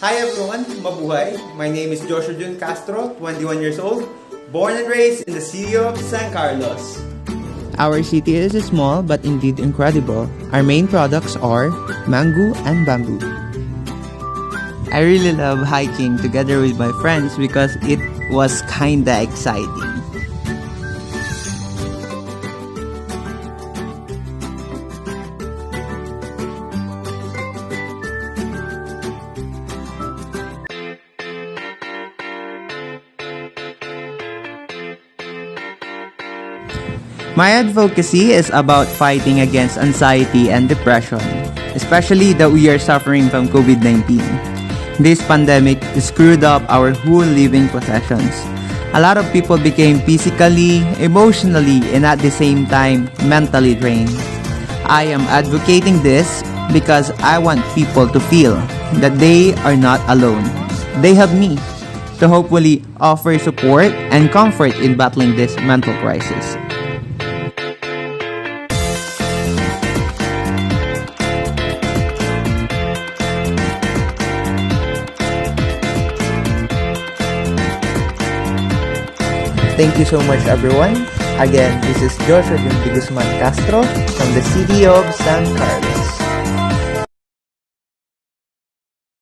Hi everyone, mabuhay. My name is Joshua Jun Castro, 21 years old, born and raised in the city of San Carlos. Our city is small but indeed incredible. Our main products are mango and bamboo. I really love hiking together with my friends because it was kinda exciting. My advocacy is about fighting against anxiety and depression, especially that we are suffering from COVID-19. This pandemic screwed up our whole living possessions. A lot of people became physically, emotionally, and at the same time, mentally drained. I am advocating this because I want people to feel that they are not alone. They have me to hopefully offer support and comfort in battling this mental crisis. Thank you so much everyone. Again, this is Joshua Guzman Castro from the city of San Carlos.